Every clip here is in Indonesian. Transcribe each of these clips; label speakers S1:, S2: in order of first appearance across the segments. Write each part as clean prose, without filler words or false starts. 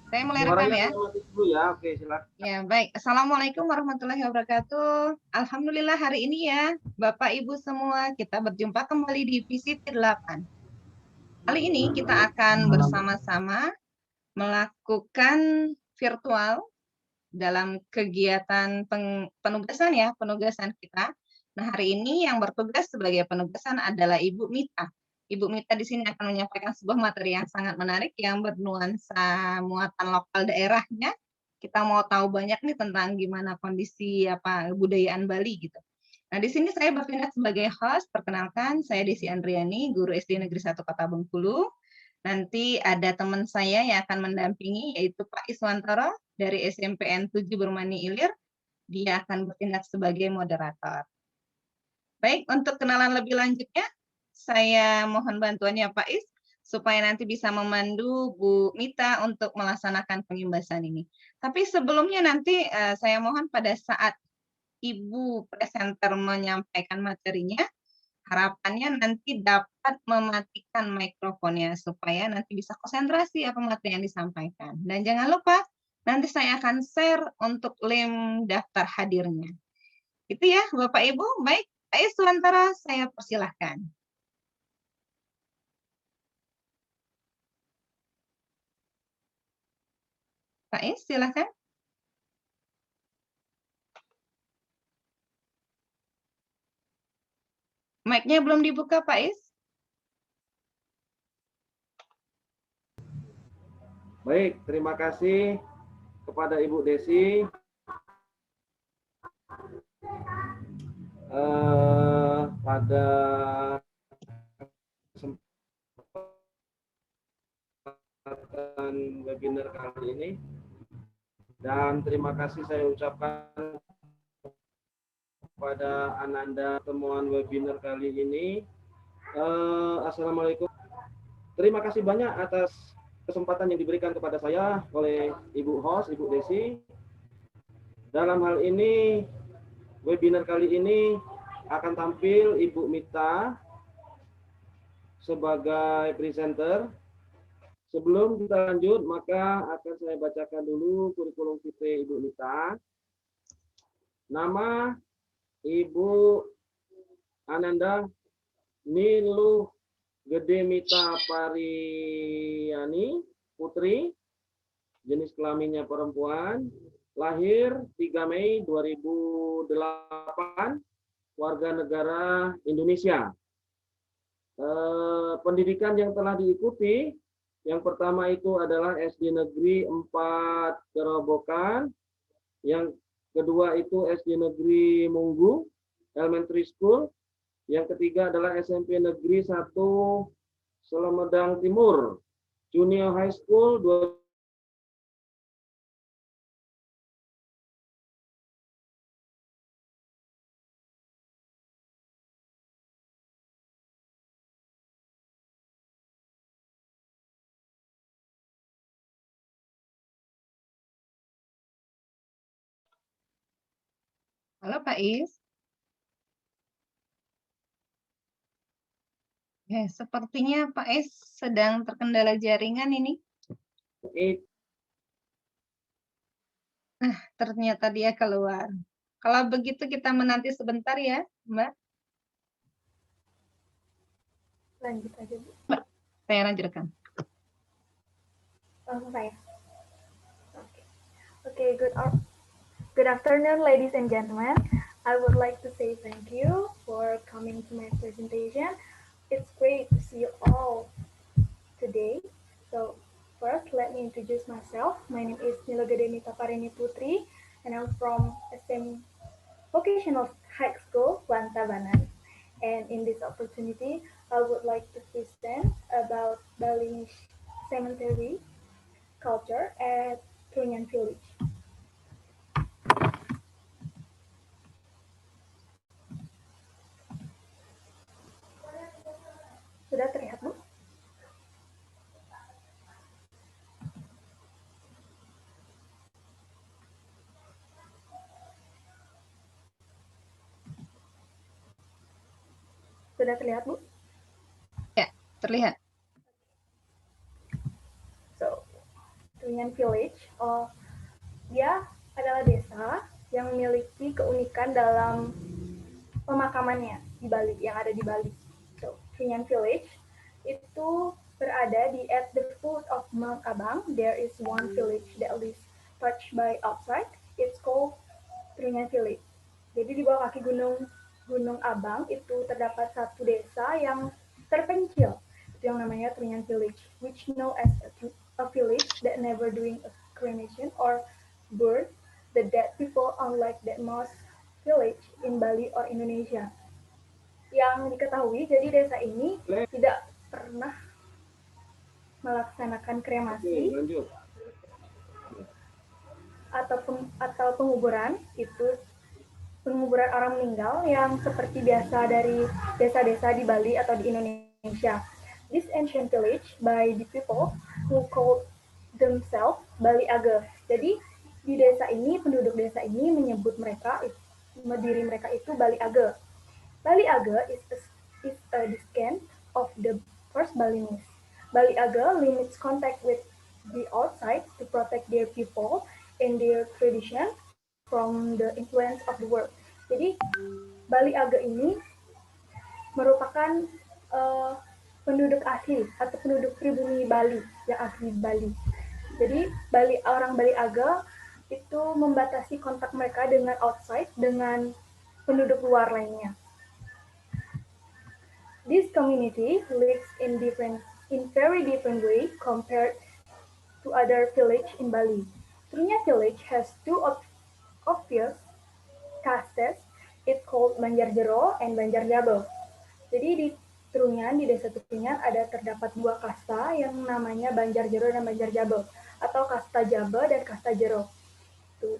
S1: Saya mulai rekam
S2: Suaranya
S1: ya.
S2: saya mati dulu ya. Oke, silakan.
S1: Ya, baik. Assalamualaikum warahmatullahi wabarakatuh. Alhamdulillah hari ini ya, Bapak Ibu semua, kita berjumpa kembali di Visit 8. Kali ini kita akan bersama-sama melakukan virtual dalam kegiatan penugasan ya, penugasan kita. Nah, hari ini yang bertugas sebagai penugasan adalah Ibu Mita. Ibu Mita di sini akan menyampaikan sebuah materi yang sangat menarik yang bernuansa muatan lokal daerahnya. Kita mau tahu banyak nih tentang gimana kondisi kebudayaan Bali gitu. Nah, di sini saya bertindak sebagai host. Perkenalkan, saya Desi Andriani, guru SD Negeri 1 Kota Bengkulu. Nanti ada teman saya yang akan mendampingi, yaitu Pak Iswantoro dari SMPN 7 Bermani Ilir. Dia akan bertindak sebagai moderator. Baik, untuk kenalan lebih lanjutnya, saya mohon bantuannya Pak Is, supaya nanti bisa memandu Bu Mita untuk melaksanakan pengimbasan ini. Tapi sebelumnya nanti saya mohon pada saat Ibu presenter menyampaikan materinya, harapannya nanti dapat mematikan mikrofonnya supaya nanti bisa konsentrasi apa materi yang disampaikan. Dan jangan lupa, nanti saya akan share untuk link daftar hadirnya. Itu ya, Bapak Ibu. Baik, Pak Iswantara, saya persilahkan. Pak Is, silahkan. Mic-nya belum dibuka, Pak Is.
S2: Baik, terima kasih kepada Ibu Desi. Pada kesempatan webinar kali ini, dan terima kasih saya ucapkan kepada Ananda temuan webinar kali ini. Assalamualaikum. Terima kasih banyak atas kesempatan yang diberikan kepada saya oleh Ibu host, Ibu Desi. Dalam hal ini, webinar kali ini akan tampil Ibu Mita sebagai presenter. Sebelum kita lanjut, maka akan saya bacakan dulu kurikulum vitae Ibu Mita. Nama Ibu Ananda Nilu Gede Mita Pariani Putri, jenis kelaminnya perempuan, lahir 3 Mei 2008, warga negara Indonesia. Pendidikan yang telah diikuti, yang pertama itu adalah SD Negeri 4 Gerobokan, yang kedua itu SD Negeri Munggu Elementary School, yang ketiga adalah SMP Negeri 1 Selemedang Timur Junior High School.
S1: Halo, Pak Is. Ya, sepertinya Pak Is sedang terkendala jaringan ini. Nah, ternyata dia keluar. Kalau begitu kita menanti sebentar ya, Mbak.
S3: Lanjut aja, Bu.
S1: Mbak, saya lanjutkan.
S3: Langsung saya. Okay, good afternoon, ladies and gentlemen. I would like to say thank you for coming to my presentation. It's great to see you all today. So first, let me introduce myself. My name is Nilagede Mita Parini Putri, and I'm from SM Vocational High School, Bantabanan. And in this opportunity, I would like to present about Balinese cemetery culture at Trunyan Village. Sudah terlihat, Bu? Sudah terlihat, Bu?
S1: Ya, terlihat.
S3: So, Trunyan Village. Dia adalah desa yang memiliki keunikan dalam pemakamannya di Bali, yang ada di Bali. So, Trunyan Village itu berada at the foot of Mount Abang. There is one village that is touched by outside. It's called Trunyan Village. Jadi di bawah kaki Gunung Abang itu terdapat satu desa yang terpencil, itu yang namanya Trunyan Village, which known as a village that never doing a cremation or burn the dead people, unlike that most village in Bali or Indonesia. Yang diketahui, jadi desa ini tidak pernah melaksanakan kremasi atau penguburan, itu penguburan orang meninggal yang seperti biasa dari desa-desa di Bali atau di Indonesia. This ancient village by the people who called themselves Bali Age. Jadi di desa ini, penduduk desa ini menyebut diri mereka itu Bali Age. Bali Age is a descendant of the first Balinese. Bali Age limits contact with the outside to protect their people and their tradition from the influence of the world. Jadi Bali Age ini merupakan penduduk asli atau penduduk pribumi Bali yang asli Bali. Jadi orang Bali Age itu membatasi kontak mereka dengan outside, dengan penduduk luar lainnya. This community lives in very different way compared to other village in Bali. Trunyan village has two obvious castes. It's called Banjar Jero and Banjar Jabo. Jadi di Trunyan, di desa Trunyan terdapat dua kasta yang namanya Banjar Jero dan Banjar Jabo, atau kasta Jaba dan kasta Jero.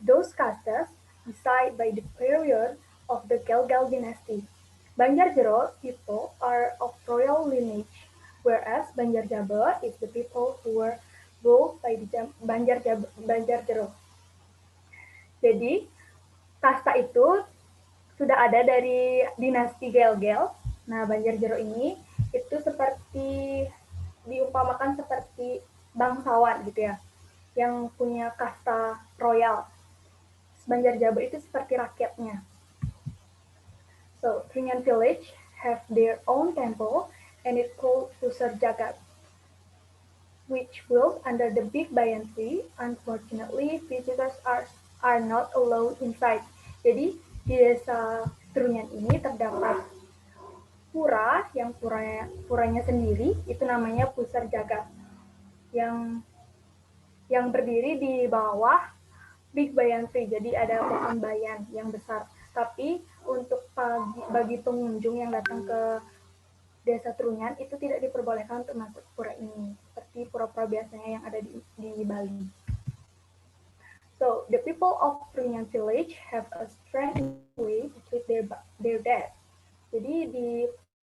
S3: Those castes decide by the period of the Gelgal dynasty. Banjar Jero people are of royal lineage, whereas Banjar Jaba is the people who were ruled by the Banjar Jero. Jadi kasta itu sudah ada dari dinasti Gelgel. Nah, Banjar Jero ini itu seperti diumpamakan seperti bangsawan gitu ya, yang punya kasta royal. Banjar Jaba itu seperti rakyatnya. So, Trunyan village have their own temple and it's called Pusar Jagat, which built under the big banyan tree. Unfortunately, visitors are not allowed inside. Jadi di desa Trunyan ini terdapat pura, yang puranya sendiri itu namanya Pusar Jagat, yang berdiri di bawah big banyan tree. Jadi ada pohon bayan yang besar. Tapi untuk bagi pengunjung yang datang ke desa Trunyan itu tidak diperbolehkan untuk masuk pura ini, seperti pura-pura biasanya yang ada di Bali. So, the people of Trunyan village have a strange way to treat their dead. Jadi di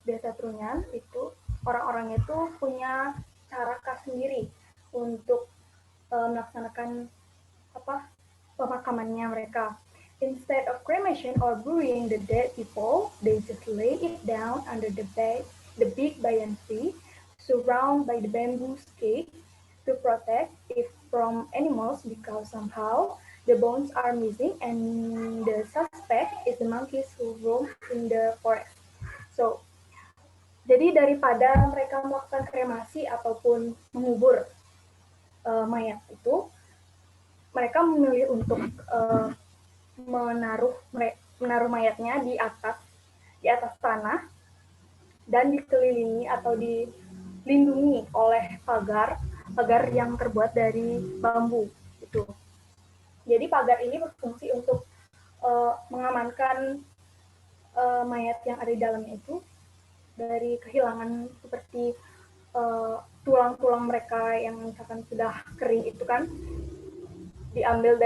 S3: desa Trunyan itu orang-orangnya itu punya cara khas sendiri untuk melaksanakan pemakamannya mereka. Instead of cremation or burying the dead people, they just lay it down under the big banyan tree, surrounded by the bamboo cage to protect it from animals, because somehow the bones are missing and the suspect is the monkeys who roam in the forest. So, jadi daripada mereka melakukan kremasi ataupun mengubur mayat itu, mereka memilih untuk menaruh mayatnya di atas tanah dan dikelilingi atau dilindungi oleh pagar yang terbuat dari bambu itu. Jadi pagar ini berfungsi untuk mengamankan mayat yang ada di dalamnya itu dari kehilangan seperti tulang-tulang mereka yang misalkan sudah kering itu kan diambil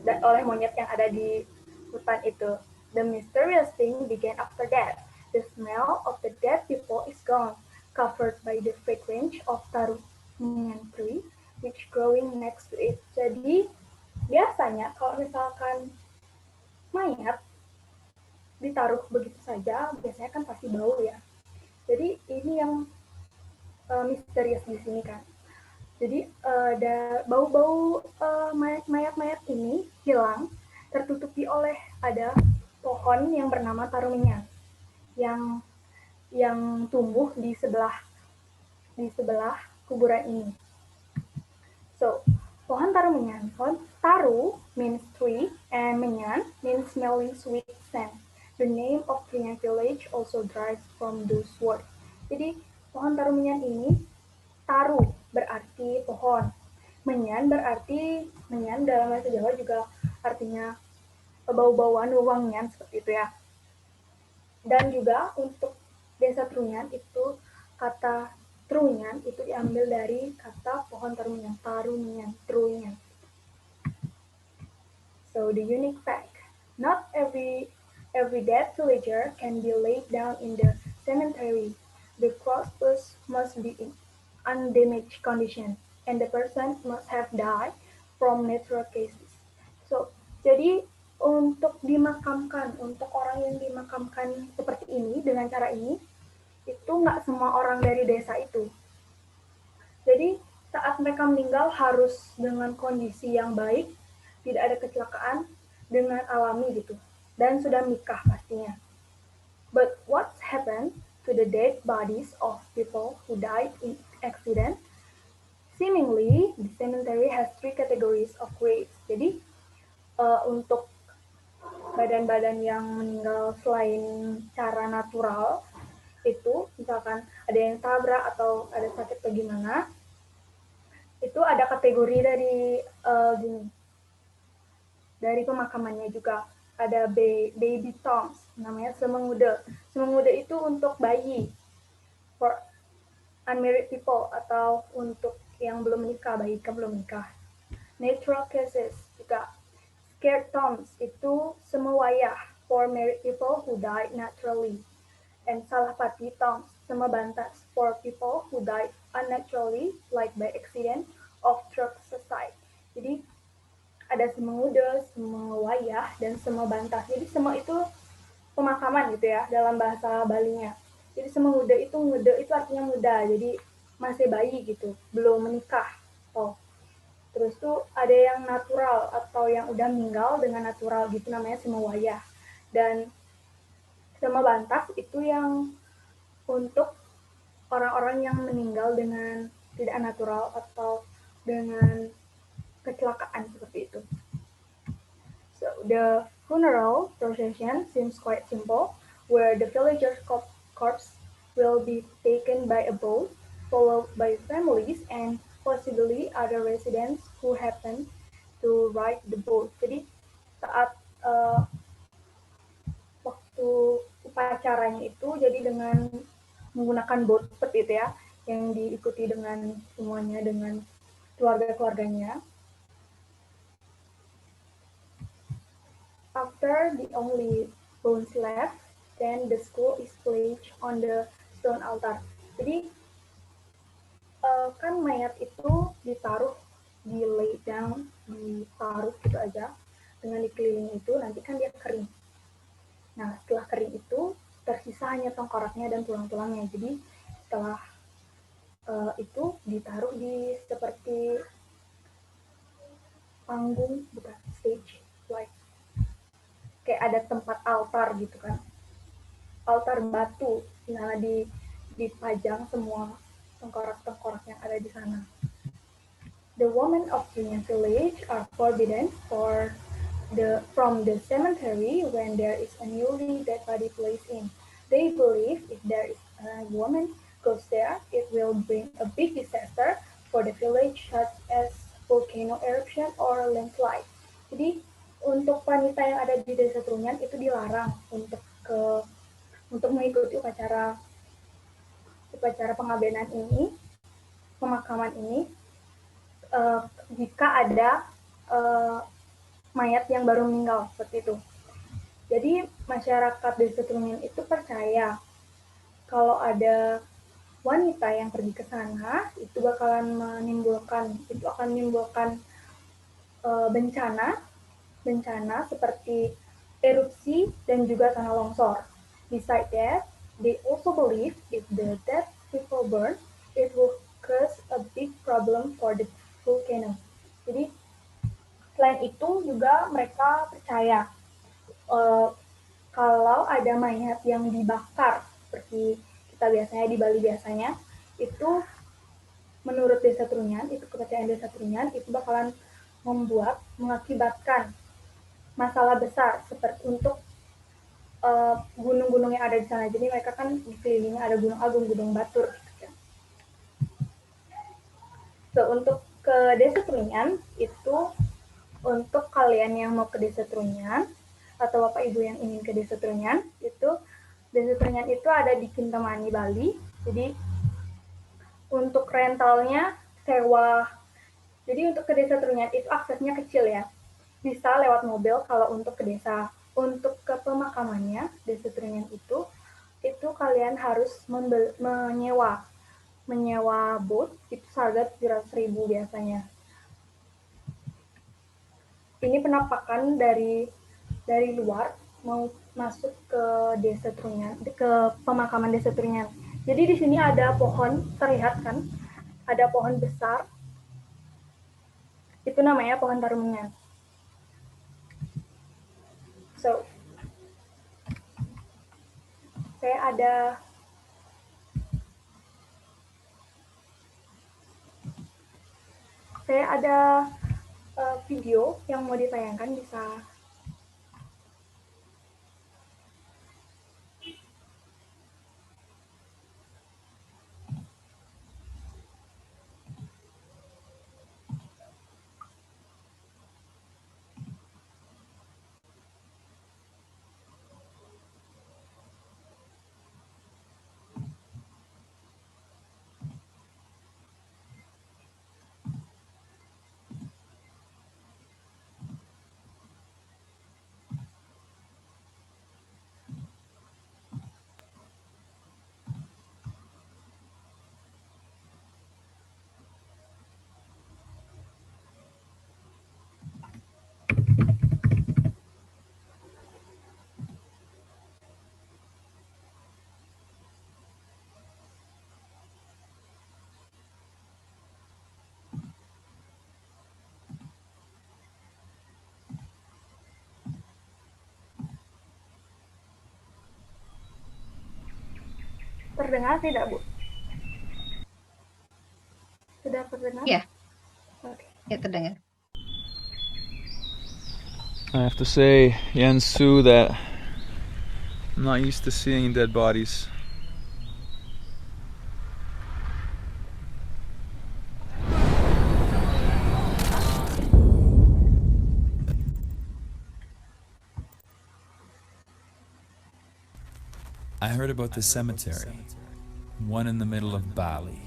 S3: oleh monyet yang ada di hutan itu. The mysterious thing began after that. The smell of the dead people is gone, covered by the fragrance of Trunyan tree, which growing next to it. Jadi biasanya kalau misalkan mayat ditaruh begitu saja, biasanya kan pasti bau ya. Jadi ini yang misterius di sini kan. Jadi bau-bau mayat-mayat ini hilang, tertutupi oleh ada pohon yang bernama taruminyan yang tumbuh di sebelah kuburan ini. So, pohon taruminyan. Pohon taru means tree and minyan means smelling sweet scent. The name of Trunyan village also derives from those words. Jadi, pohon taruminyan ini, taru berarti pohon. Menyan berarti, menyan dalam bahasa Jawa juga artinya bau-bauan, wangian seperti itu ya. Dan juga untuk desa Trunyan itu kata Trunyan itu diambil dari kata pohon taruminyan, Trunyan. So the unique fact, not every dead villager can be laid down in the cemetery. The corpus must be in undamaged condition, and the person must have died from natural cases. So, jadi untuk dimakamkan, untuk orang yang dimakamkan seperti ini, dengan cara ini, itu nggak semua orang dari desa itu. Jadi, saat mereka meninggal harus dengan kondisi yang baik, tidak ada kecelakaan, dengan alami gitu. Dan sudah nikah pastinya. But what's happened to the dead bodies of people who died in accident? Seemingly, the cemetery has 3 categories of graves. Jadi, untuk badan-badan yang meninggal selain cara natural, itu misalkan ada yang tabrak atau ada sakit atau gimana, itu ada kategori dari dari pemakamannya juga. Ada baby tombs, namanya semengude. Semengude itu untuk bayi, for unmarried people atau untuk yang belum menikah, bayi kan belum menikah. Natural cases juga. Scared tombs itu semewayah, for married people who died naturally. And salahpati tombs, semabantas, for people who died unnaturally, like by accident of truck suicide. Jadi ada semengude, semewayah, dan semebantas. Jadi semua itu pemakaman gitu ya dalam bahasa Balinya. Jadi semengude itu, ngude itu artinya muda, jadi masih bayi gitu, belum menikah. Oh. Terus tuh ada yang natural atau yang udah meninggal dengan natural gitu, namanya semewayah. Dan semebantas itu yang untuk orang-orang yang meninggal dengan tidak natural atau dengan kecelakaan seperti itu. So the funeral procession seems quite simple, where the villager's corpse will be taken by a boat, followed by families and possibly other residents who happen to ride the boat. Jadi saat waktu upacaranya itu jadi dengan menggunakan boat seperti itu ya, yang diikuti dengan semuanya, dengan keluarga-keluarganya. After the only bones left, then the skull is placed on the stone altar. Jadi kan mayat itu ditaruh, di lay down, ditaruh gitu aja dengan dikelilingi itu, nanti kan dia kering. Nah setelah kering itu tersisa hanya tengkoraknya dan tulang-tulangnya. Jadi setelah itu ditaruh di seperti panggung, bukan stage, like kayak ada tempat altar gitu kan, altar batu, di sana dipajang semua tengkorak-tengkorak yang ada di sana. The women of Trunyan village are forbidden from the cemetery when there is a newly dead body placed in. They believe if there is a woman goes there, it will bring a big disaster for the village, such as volcano eruption or landslide. Jadi untuk wanita yang ada di desa Trunyan itu dilarang untuk mengikuti upacara pengabenan ini, pemakaman ini, jika ada mayat yang baru meninggal seperti itu. Jadi masyarakat desa Trunyan itu percaya kalau ada wanita yang pergi ke sana itu akan menimbulkan bencana seperti erupsi dan juga tanah longsor. Besides that, they also believe if the dead people burn, it will cause a big problem for the volcano. Jadi selain itu juga mereka percaya eh, kalau ada mayat yang dibakar seperti kita biasanya di Bali biasanya, itu menurut Desa Trunyan, itu kepercayaan Desa Trunyan itu bakalan mengakibatkan masalah besar seperti untuk gunung-gunung yang ada di sana. Jadi mereka kan dikelilingi ada Gunung Agung, Gunung Batur. Gitu. So, untuk ke Desa Trunyan itu untuk kalian yang mau ke Desa Trunyan atau Bapak Ibu yang ingin ke Desa Trunyan itu Desa Trunyan itu ada di Kintamani, Bali. Jadi untuk rentalnya sewa. Jadi untuk ke Desa Trunyan itu aksesnya kecil ya. Bisa lewat mobil kalau untuk ke desa. Untuk ke pemakamannya Desa Trunyan itu kalian harus menyewa boat itu seharga 700.000 biasanya. Ini penampakan dari luar mau masuk ke Desa Trunyan, ke pemakaman Desa Trunyan. Jadi di sini ada pohon, terlihat kan? Ada pohon besar. Itu namanya pohon tarumenyan. So, saya ada video yang mau ditayangkan, bisa. Terdengar tidak, Bu? Sudah terdengar?
S1: Iya.
S3: Oke.
S1: Ya, terdengar.
S4: I have to say, Yansu, that I'm not used to seeing dead bodies.
S5: I heard about this cemetery, one in the middle of Bali,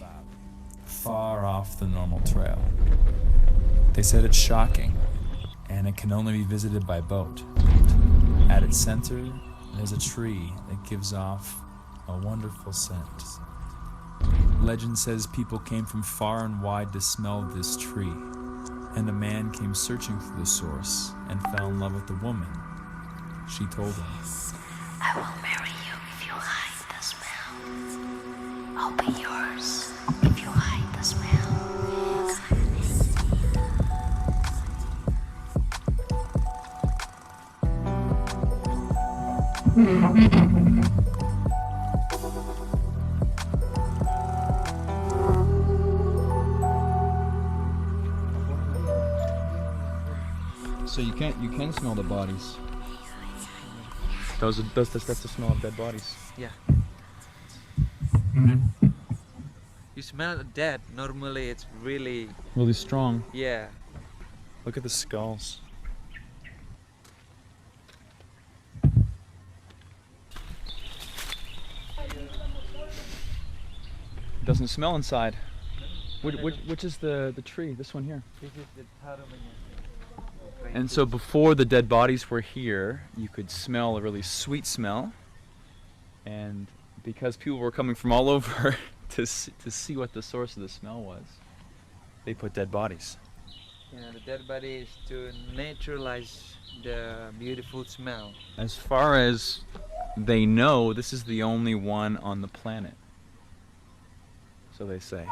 S5: far off the normal trail. They said it's shocking, and it can only be visited by boat. At its center, there's a tree that gives off a wonderful scent. Legend says people came from far and wide to smell this tree, and a man came searching for the source and fell in love with the woman. She told him,
S6: I will marry you if you hide the smell. I'll be yours if you hide the smell.
S4: So you can smell the bodies. That's the smell of dead bodies.
S7: Yeah. You smell dead. Normally, it's really,
S4: Really strong.
S7: yeah.
S4: Look at the skulls. Doesn't smell inside. Which is the tree? This one here.
S7: This is the tarumenyan.
S4: And so before the dead bodies were here, you could smell a really sweet smell. And because people were coming from all over to see what the source of the smell was, they put dead bodies.
S7: Yeah, the dead body is to naturalize the beautiful smell.
S4: As far as they know, this is the only one on the planet. So they say.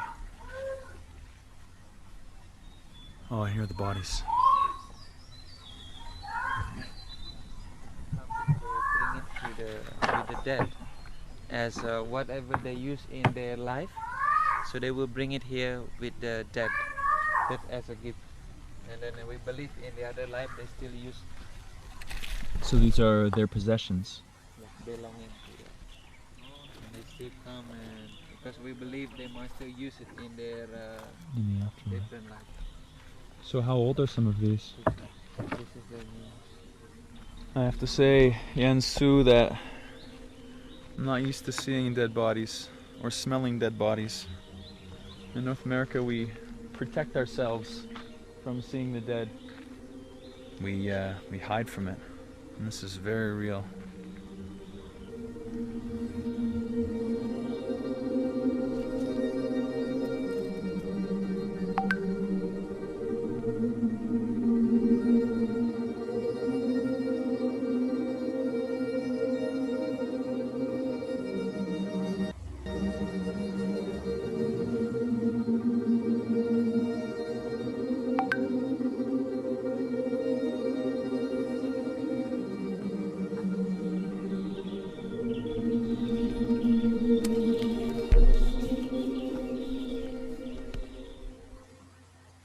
S4: Oh, I hear the bodies.
S7: Bring it to the dead as whatever they use in their life. So they will bring it here with the dead, that as a gift. And then we believe in the other life they still use,
S4: So these are their possessions.
S7: belonging to them. And they still come, and because we believe they might still use it in their
S4: In the afterlife.
S7: different life.
S4: So how old are some of these?
S7: This is the news.
S4: I have to say, Yansu, that I'm not used to seeing dead bodies or smelling dead bodies. In North America, we protect ourselves from seeing the dead. We hide from it, and this is very real.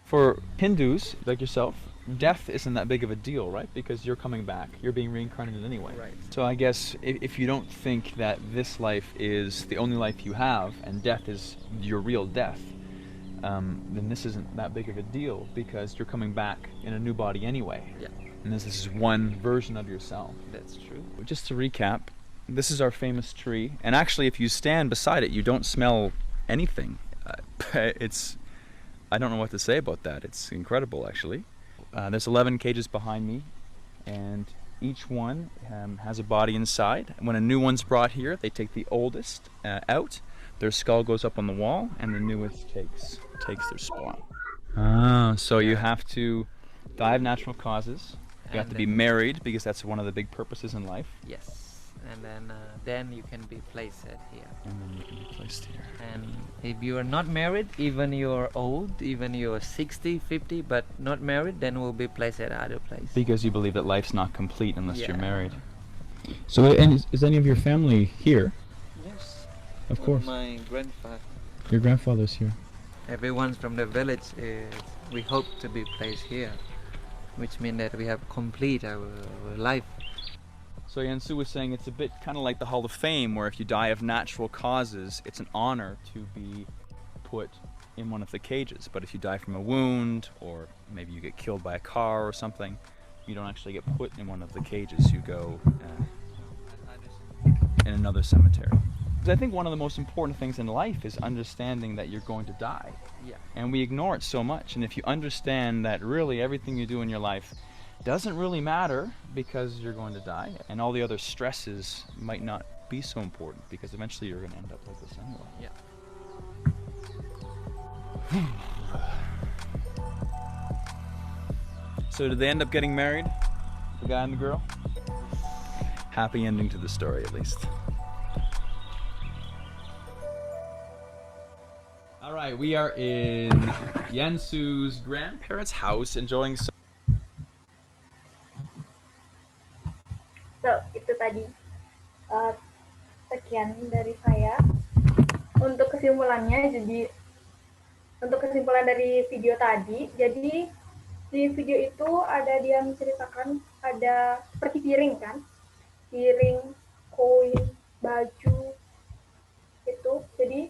S4: For Hindus like yourself, death isn't that big of a deal, right? Because you're coming back. You're being reincarnated anyway.
S7: Right.
S4: So I guess if you don't think that this life is the only life you have and death is your real death, then this isn't that big of a deal because you're coming back in a new body anyway.
S7: Yeah,
S4: And this is one version of yourself.
S7: that's true.
S4: Just to recap, this is our famous tree. And actually, if you stand beside it, you don't smell anything. It's, I don't know what to say about that. It's incredible, actually. There's 11 cages behind me, and each one has a body inside. When a new one's brought here, they take the oldest out. Their skull goes up on the wall, and the newest takes their spot. Ah, so you have to die of natural causes. You have
S7: And
S4: to be
S7: then-
S4: married because that's one of the big purposes in life.
S7: Yes, and then you can be placed at here.
S4: And then you can be placed here.
S7: And if you are not married, even you're old, even you're 60, 50, but not married, then we'll be placed at other place.
S4: Because you believe that life's not complete unless you're
S7: Yeah.
S4: married. So, and is any of your family here?
S7: Yes,
S4: Of course.
S7: my grandfather.
S4: Your grandfather's here.
S7: Everyone from the village is, we hope to be placed here, which means that we have complete our life.
S4: So Yansu was saying it's a bit kind of like the Hall of Fame, where if you die of natural causes, it's an honor to be put in one of the cages. But if you die from a wound, or maybe you get killed by a car or something, you don't actually get put in one of the cages. You go in another cemetery. Because I think one of the most important things in life is understanding that you're going to die.
S7: Yeah.
S4: And we ignore it so much. And if you understand that really everything you do in your life doesn't really matter because you're going to die, and all the other stresses might not be so important because eventually you're going to end up like this anyway.
S7: Yeah.
S4: So did they end up getting married? The guy and the girl? Happy ending to the story, at least. All right, we are in Yansu's grandparents' house enjoying some.
S3: So, itu tadi sekian dari saya. Untuk kesimpulannya, untuk kesimpulan dari video tadi, jadi di video itu ada dia menceritakan ada seperti piring kan, piring, koin, baju, itu. Jadi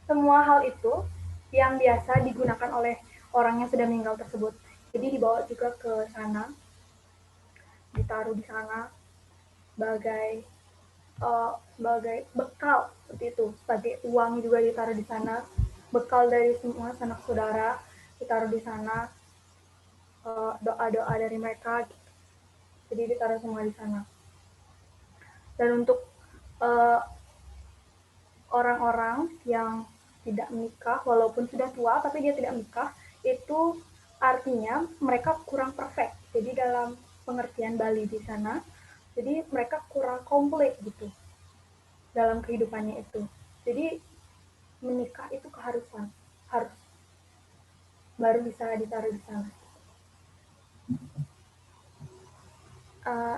S3: semua hal itu yang biasa digunakan oleh orang yang sudah meninggal tersebut. Jadi dibawa juga ke sana, ditaruh di sana sebagai bekal seperti itu, sebagai uang juga ditaruh di sana, bekal dari semua sanak saudara ditaruh di sana, doa-doa dari mereka gitu. Jadi ditaruh semua di sana. Dan untuk orang-orang yang tidak menikah walaupun sudah tua tapi dia tidak menikah, itu artinya mereka kurang perfect. Jadi dalam pengertian Bali di sana, jadi mereka kurang komplit gitu dalam kehidupannya itu. Jadi menikah itu keharusan, harus. baru bisa ditaruh di sana.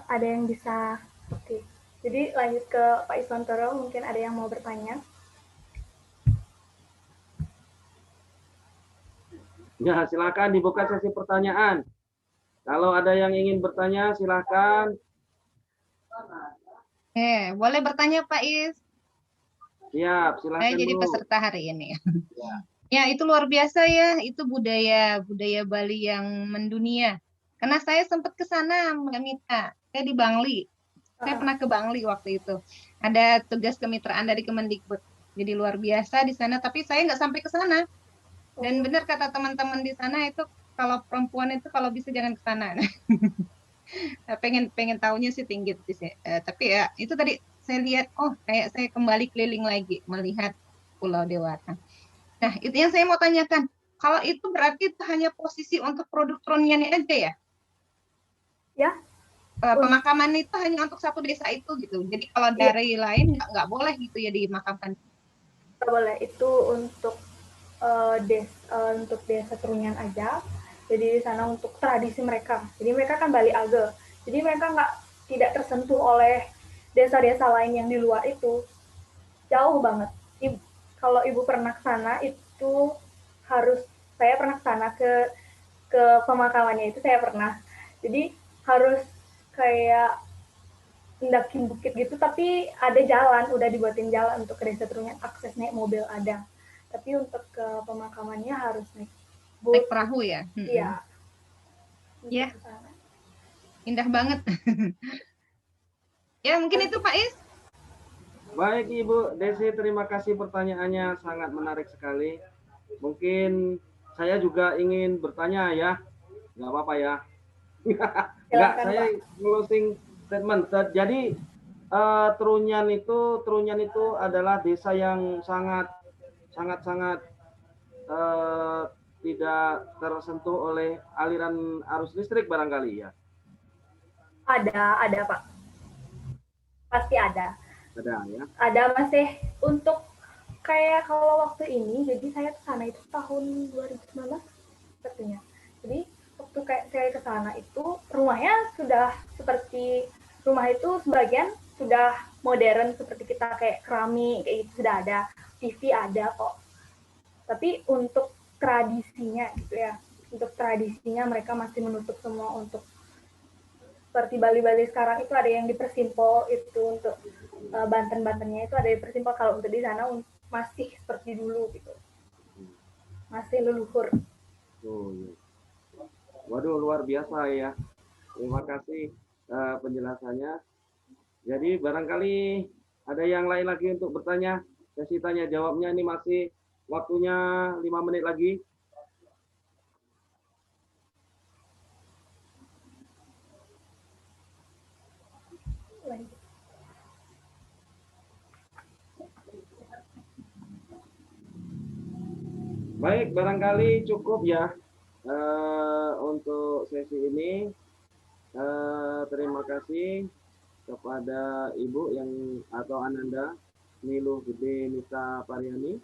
S3: Ada yang bisa, oke. Jadi lanjut ke Pak Iswantoro, mungkin ada yang mau bertanya.
S2: Ya, silakan dibuka sesi pertanyaan. Kalau ada yang ingin bertanya, silakan.
S1: Boleh bertanya Pak Is?
S2: Siap,
S1: Saya
S2: silakan
S1: jadi
S2: Bu.
S1: peserta hari ini.
S2: Ya.
S1: Ya, itu luar biasa ya. Itu budaya Bali yang mendunia. Karena saya sempat ke sana, Mbak Mita. Saya di Bangli. Saya pernah ke Bangli waktu itu. Ada tugas kemitraan dari Kemendikbud. Jadi luar biasa di sana. Tapi saya nggak sampai ke sana. Dan benar kata teman-teman di sana itu kalau perempuan itu kalau bisa jangan ke sana. pengen tahunya sih tinggi. Tapi ya itu tadi saya lihat, oh kayak saya kembali keliling lagi melihat Pulau Dewata. Nah, itu yang saya mau tanyakan. Kalau itu berarti itu hanya posisi untuk produk trunyannya aja ya?
S3: Ya.
S1: Pemakaman itu hanya untuk satu desa itu gitu. Jadi kalau dari lain nggak boleh gitu ya dimakamkan.
S3: Nggak boleh. Itu untuk desa Trunyan aja. Jadi di sana untuk tradisi mereka. Jadi mereka kan Bali Age. Jadi mereka tidak tersentuh oleh desa-desa lain yang di luar itu. Jauh banget. Kalau ibu pernah ke sana itu saya pernah ke sana ke pemakamannya itu saya pernah. Jadi harus kayak mendakin bukit gitu, tapi ada jalan, udah dibuatin jalan untuk ke desa Trunyan, akses naik mobil ada. Tapi untuk ke pemakamannya harus naik boat.
S1: Naik perahu ya?
S3: Iya.
S1: Iya. Indah banget. Ya mungkin itu Pak Is.
S2: Baik Ibu Desi, terima kasih pertanyaannya, sangat menarik sekali. Mungkin saya juga ingin bertanya ya, nggak apa-apa ya. Nggak, saya closing statement. Jadi Trunyan itu adalah desa yang sangat tidak tersentuh oleh aliran arus listrik barangkali ya.
S3: Ada Pak. Pasti ada.
S2: Ada ya.
S3: Ada masih untuk kayak kalau waktu ini, jadi saya ke sana itu tahun 2019 sepertinya. Jadi waktu kayak saya ke sana itu rumahnya sudah seperti rumah itu sebagian sudah modern seperti kita kayak keramik kayak gitu sudah ada, TV ada kok. Tapi untuk tradisinya gitu ya, untuk tradisinya mereka masih menutup semua untuk seperti Bali-Bali sekarang itu ada yang di Persimpo itu untuk Banten-Bantennya itu ada di Persimpo, kalau untuk di sana masih seperti dulu gitu. Masih leluhur.
S2: Oh, ya. Waduh, luar biasa ya. Terima kasih penjelasannya. Jadi barangkali ada yang lain lagi untuk bertanya. Sesi tanya jawabnya ini masih waktunya 5 menit lagi. Baik, barangkali cukup ya untuk sesi ini. Terima kasih kepada Ibu atau Ananda Niluh Gede Nita Pariani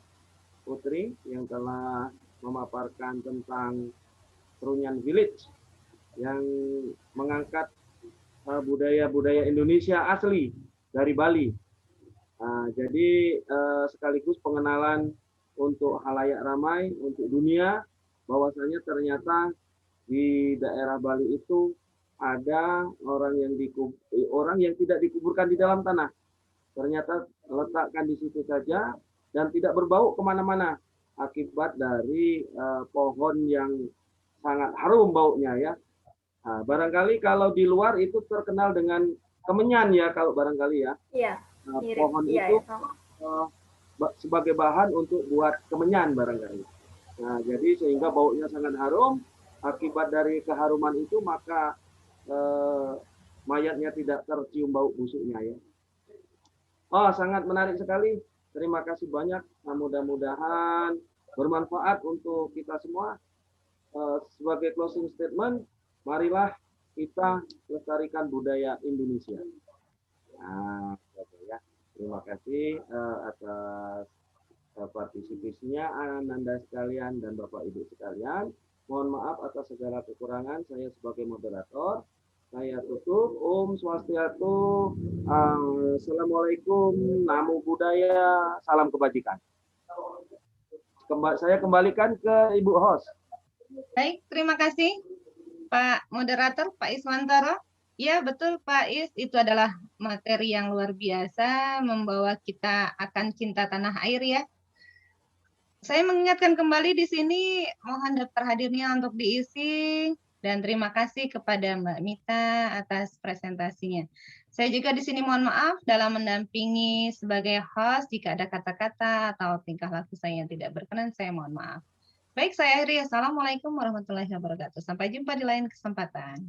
S2: Putri yang telah memaparkan tentang Trunyan Village yang mengangkat budaya-budaya Indonesia asli dari Bali. Jadi sekaligus pengenalan untuk halayak ramai, untuk dunia, bahwasanya ternyata di daerah Bali itu ada orang yang tidak dikuburkan di dalam tanah. Ternyata letakkan di situ saja dan tidak berbau kemana-mana akibat dari pohon yang sangat harum baunya ya. Nah, barangkali kalau di luar itu terkenal dengan kemenyan ya kalau barangkali ya.
S3: Iya.
S2: Pohon itu sebagai bahan untuk buat kemenyan barangkali. Nah, jadi sehingga baunya sangat harum. Akibat dari keharuman itu maka mayatnya tidak tercium bau busuknya ya. Oh, sangat menarik sekali. Terima kasih banyak. Nah, mudah-mudahan bermanfaat untuk kita semua. Sebagai closing statement, marilah kita lestarikan budaya Indonesia. Nah, ya. Terima kasih atas partisipasinya Ananda sekalian dan Bapak Ibu sekalian. Mohon maaf atas segala kekurangan saya sebagai moderator. Saya tutup. Om Swastiastu. Assalamualaikum. Namo Buddhaya. Salam kebajikan. Saya kembalikan ke Ibu host.
S1: Baik, terima kasih Pak Moderator, Pak Iswantoro. Ya, betul Pak Is, itu adalah materi yang luar biasa, membawa kita akan cinta tanah air ya. Saya mengingatkan kembali di sini, mohon daftar hadirnya untuk diisi, dan terima kasih kepada Mbak Mita atas presentasinya. Saya juga di sini mohon maaf dalam mendampingi sebagai host, jika ada kata-kata atau tingkah laku saya yang tidak berkenan, saya mohon maaf. Baik, saya akhiri. Assalamualaikum warahmatullahi wabarakatuh. Sampai jumpa di lain kesempatan.